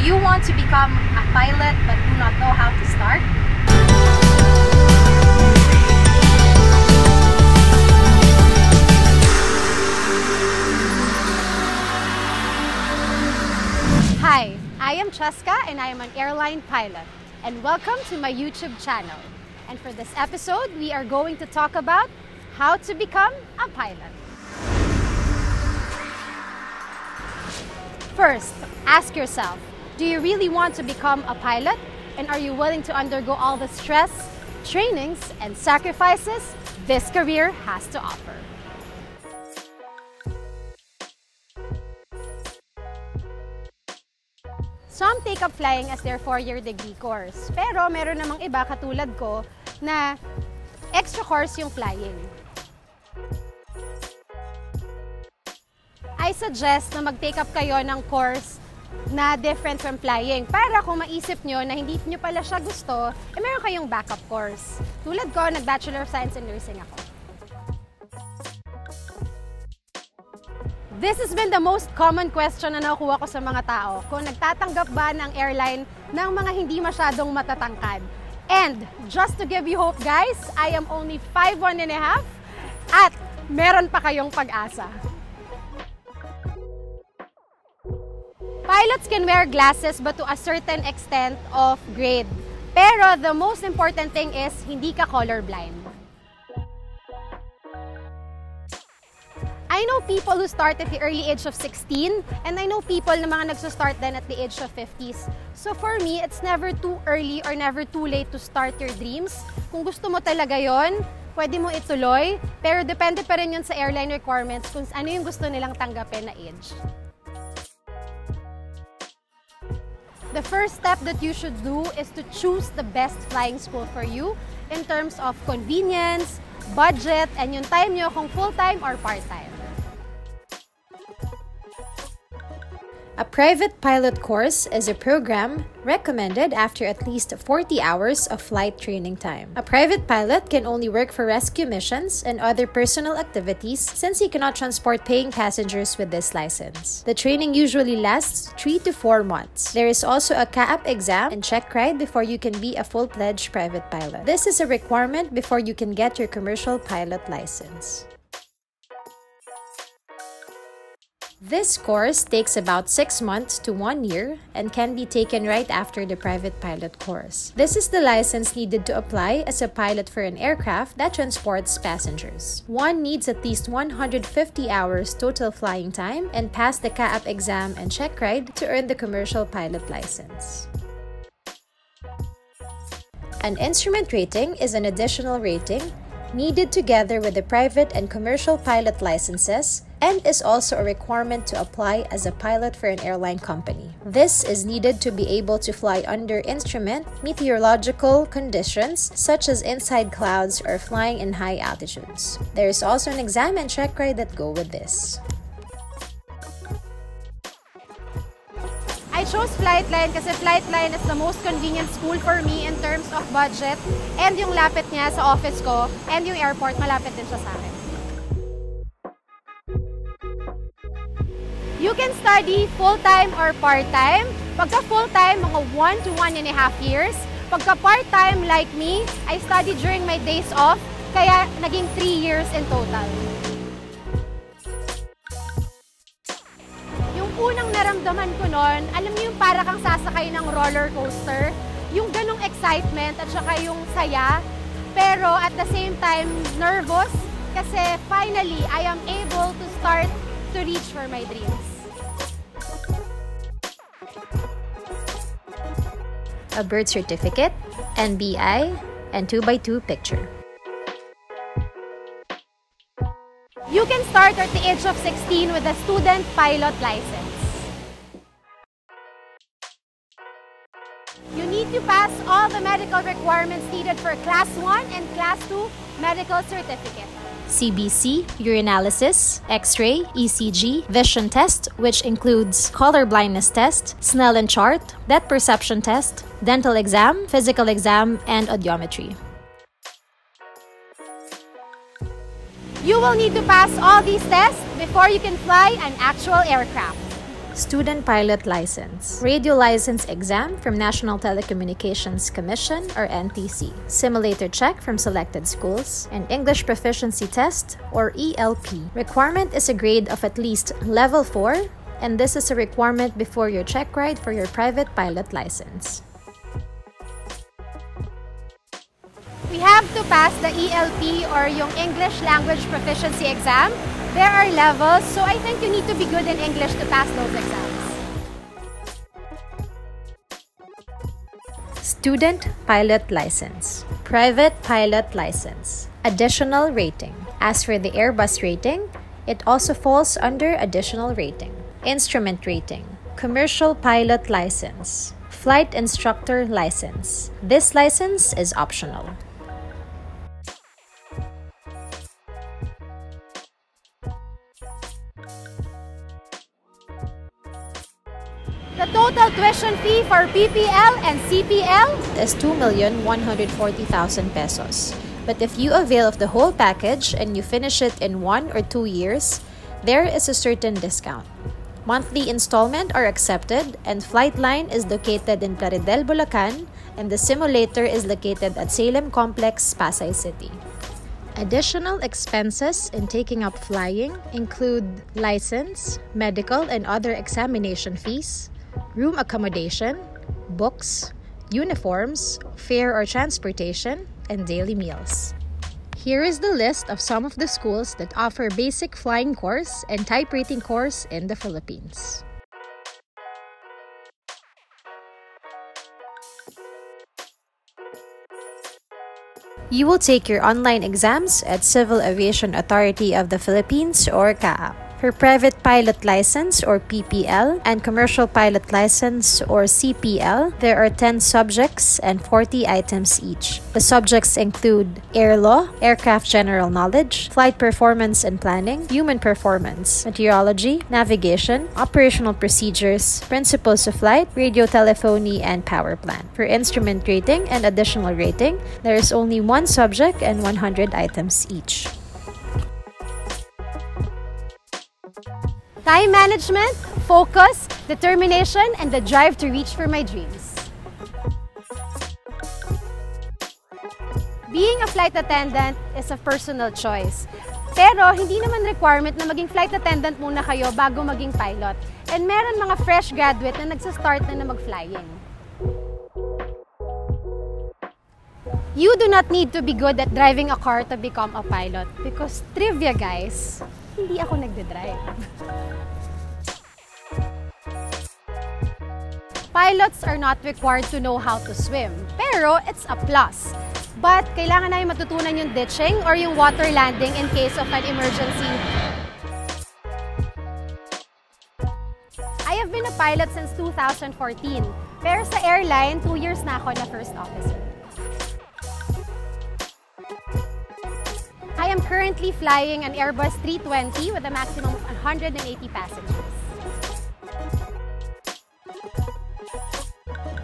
you want to become a pilot but do not know how to start? Hi, I am Chezka and I am an airline pilot. And welcome to my YouTube channel. And for this episode, we are going to talk about how to become a pilot. First, ask yourself, do you really want to become a pilot? And are you willing to undergo all the stress, trainings, and sacrifices this career has to offer? Some take up flying as their 4-year degree course. Pero meron namang iba katulad ko na extra course yung flying. I suggest na mag-take up kayo ng course na different from flying para kung maisip nyo na hindi nyo pala siya gusto, meron kayong backup course. Tulad ko, nag-Bachelor of Science in Nursing ako. This has been the most common question na nakukuha ko sa mga tao. Kung nagtatanggap ba ng airline ng mga hindi masyadong matatangkad. And just to give you hope guys, I am only 5'1.5" at meron pa kayong pag-asa. Pilots can wear glasses but to a certain extent of grade. Pero the most important thing is hindi ka colorblind. I know people who start at the early age of 16 and I know people na mga nagso-start din at the age of 50s. So for me, it's never too early or never too late to start your dreams. Kung gusto mo talaga yon, pwede mo ituloy, pero depende pa rin yun sa airline requirements kung ano yung gusto nilang tanggapin na age. The first step that you should do is to choose the best flying school for you in terms of convenience, budget, and yung time nyo kung full-time or part-time. A private pilot course is a program recommended after at least 40 hours of flight training time. A private pilot can only work for rescue missions and other personal activities since he cannot transport paying passengers with this license. The training usually lasts 3 to 4 months. There is also a CAAP exam and check ride before you can be a full-fledged private pilot. This is a requirement before you can get your commercial pilot license. This course takes about 6 months to 1 year and can be taken right after the private pilot course. This is the license needed to apply as a pilot for an aircraft that transports passengers. One needs at least 150 hours total flying time and pass the CAAP exam and check ride to earn the commercial pilot license. An instrument rating is an additional rating needed together with the private and commercial pilot licenses and is also a requirement to apply as a pilot for an airline company. This is needed to be able to fly under instrument meteorological conditions such as inside clouds or flying in high altitudes. There is also an exam and check ride that go with this. I chose FLITELINE kasi FLITELINE is the most convenient school for me in terms of budget and yung lapit niya sa office ko and yung airport, malapit din siya sa akin. You can study full-time or part-time. Pagka full-time, mga 1 to 1.5 years. Pagka part-time, like me, I studied during my days off, kaya naging 3 years in total. Unang naramdaman ko nun, alam niyo yung para kang sasakay ng roller coaster, yung ganong excitement at saka yung saya, pero at the same time, nervous kasi finally, I am able to start to reach for my dreams. A birth certificate, NBI, and 2x2 picture. You can start at the age of 16 with a student pilot license. You need to pass all the medical requirements needed for Class 1 and Class 2 medical certificate. CBC, urinalysis, X-ray, ECG, vision test, which includes color blindness test, Snellen chart, depth perception test, dental exam, physical exam, and audiometry. You will need to pass all these tests before you can fly an actual aircraft. Student Pilot License, Radio License Exam from National Telecommunications Commission or NTC, Simulator Check from selected schools, and English Proficiency Test or ELP. Requirement is a grade of at least Level 4, and this is a requirement before your check ride for your private pilot license. We have to pass the ELP or yung English Language Proficiency Exam. There are levels, so I think you need to be good in English to pass those exams. Student Pilot License, Private Pilot License, Additional Rating. As for the Airbus rating, it also falls under Additional Rating. Instrument Rating, Commercial Pilot License, Flight Instructor License. This license is optional. The total tuition fee for PPL and CPL is 2,140,000 pesos. But if you avail of the whole package and you finish it in 1 or 2 years, there is a certain discount. Monthly installment are accepted, and FLITELINE is located in Plaridel, Bulacan, and the simulator is located at Salem Complex, Pasay City. Additional expenses in taking up flying include license, medical and other examination fees, room accommodation, books, uniforms, fare or transportation, and daily meals. Here is the list of some of the schools that offer basic flying course and type rating course in the Philippines. You will take your online exams at Civil Aviation Authority of the Philippines or CAAP. For private pilot license or PPL and commercial pilot license or CPL, there are 10 subjects and 40 items each. The subjects include air law, aircraft general knowledge, flight performance and planning, human performance, meteorology, navigation, operational procedures, principles of flight, radio telephony, and power plant. For instrument rating and additional rating, there is only 1 subject and 100 items each. time management, focus, determination, and the drive to reach for my dreams. Being a flight attendant is a personal choice. Pero hindi naman requirement na maging flight attendant muna kayo bago maging pilot. And meron mga fresh graduate na nagsastart na mag-flying. You do not need to be good at driving a car to become a pilot. Because trivia guys, hindi ako nagde-drive. Pilots are not required to know how to swim. Pero it's a plus. But kailangan namin matutunan yung ditching or yung water landing in case of an emergency. I have been a pilot since 2014. Pero sa airline, 2 years na ako na first officer. I am currently flying an Airbus 320 with a maximum of 180 passengers.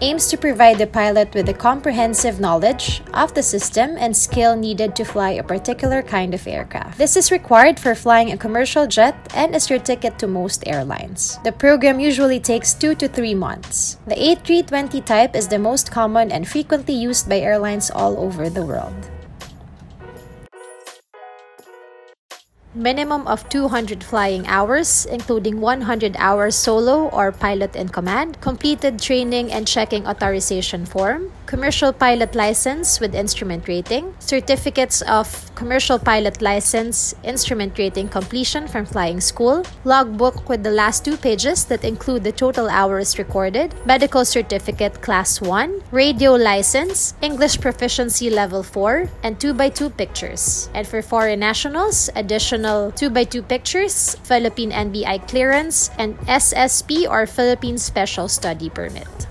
Aims to provide the pilot with the comprehensive knowledge of the system and skill needed to fly a particular kind of aircraft. This is required for flying a commercial jet and is your ticket to most airlines. The program usually takes 2 to 3 months. The A320 type is the most common and frequently used by airlines all over the world. Minimum of 200 flying hours, including 100 hours solo or pilot in command, completed training and checking authorization form, commercial pilot license with instrument rating, certificates of commercial pilot license, instrument rating completion from flying school, logbook with the last 2 pages that include the total hours recorded, medical certificate class 1, radio license, English proficiency level 4, and 2x2 pictures. And for foreign nationals, additional 2x2 pictures, Philippine NBI clearance, and SSP or Philippine Special Study Permit.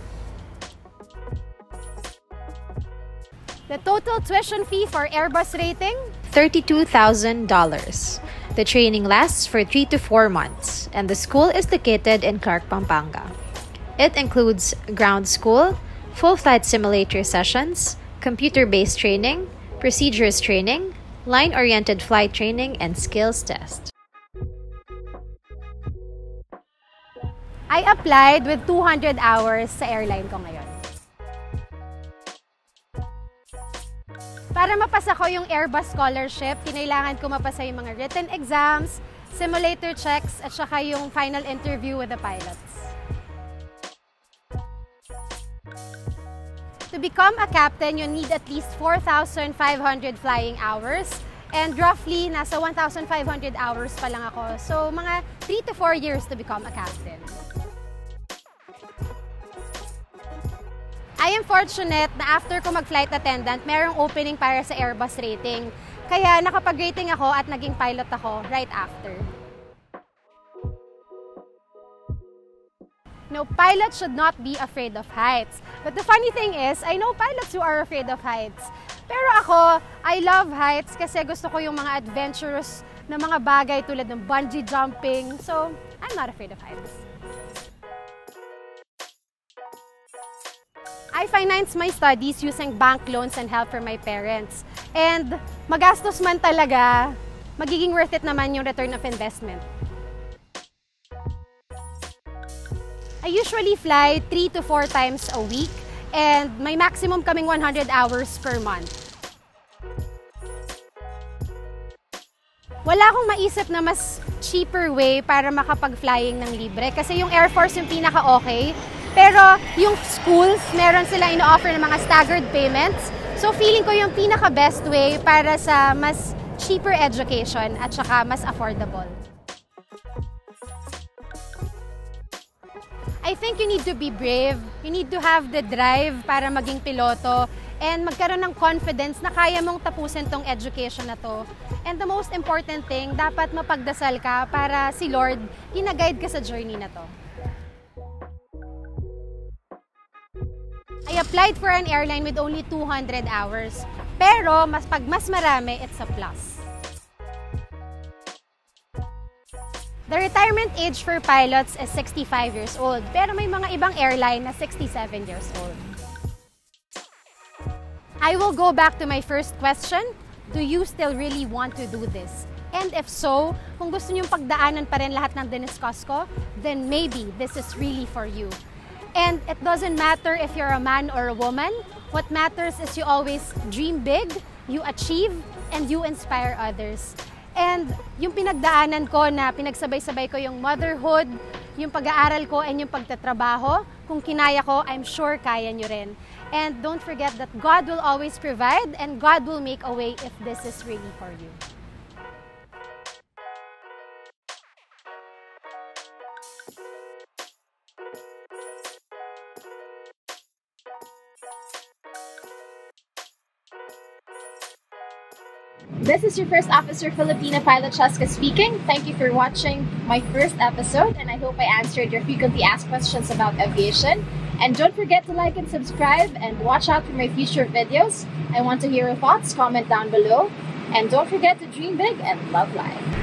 The total tuition fee for Airbus rating? $32,000. The training lasts for 3 to 4 months, and the school is located in Clark, Pampanga. It includes ground school, full flight simulator sessions, computer-based training, procedures training, line-oriented flight training, and skills test. I applied with 200 hours sa airline ko ngayon. Para mapasa ko yung AIRBUS scholarship, kinailangan ko mapasa yung mga written exams, simulator checks, at saka yung final interview with the pilots. To become a captain, you need at least 4,500 flying hours. And roughly, nasa 1,500 hours pa lang ako. So, mga 3 to 4 years to become a captain. I am fortunate na after ko mag-flight attendant, merong opening para sa AIRBUS rating. Kaya nakapag-rating ako at naging pilot ako right after. No, pilots should not be afraid of heights. But the funny thing is, I know pilots who are afraid of heights. Pero ako, I love heights kasi gusto ko yung mga adventurous na mga bagay tulad ng bungee jumping. So, I'm not afraid of heights. I finance my studies using bank loans and help from my parents. And magastos man talaga, magiging worth it naman yung return of investment. I usually fly 3 to 4 times a week and may maximum kaming 100 hours per month. Wala akong maisip na mas cheaper way para makapag-flying ng libre kasi yung Air Force yung pinaka-okay. Pero yung schools, meron silang ino-offer ng mga staggered payments. So feeling ko yung pinaka-best way para sa mas cheaper education at saka mas affordable. I think you need to be brave. You need to have the drive para maging piloto and magkaroon ng confidence na kaya mong tapusin tong education na to. And the most important thing, dapat mapagdasal ka para si Lord gina-guide ka sa journey na to. I applied for an airline with only 200 hours. Pero pag mas marami, it's a plus. The retirement age for pilots is 65 years old, pero may mga ibang airline na 67 years old. I will go back to my first question. Do you still really want to do this? And if so, kung gusto niyong pagdaanan pa rin lahat ng diniscuss ko, then maybe this is really for you. And it doesn't matter if you're a man or a woman. What matters is you always dream big, you achieve, and you inspire others. And yung pinagdaanan ko na pinagsabay-sabay ko yung motherhood, yung pag-aaral ko, and yung pagtatrabaho, kung kinaya ko, I'm sure kaya nyo rin. And don't forget that God will always provide and God will make a way if this is really for you. This is your first officer, Filipina pilot Chezka speaking. Thank you for watching my first episode, and I hope I answered your frequently asked questions about aviation. And don't forget to like and subscribe, and watch out for my future videos. I want to hear your thoughts. Comment down below. And don't forget to dream big and love life.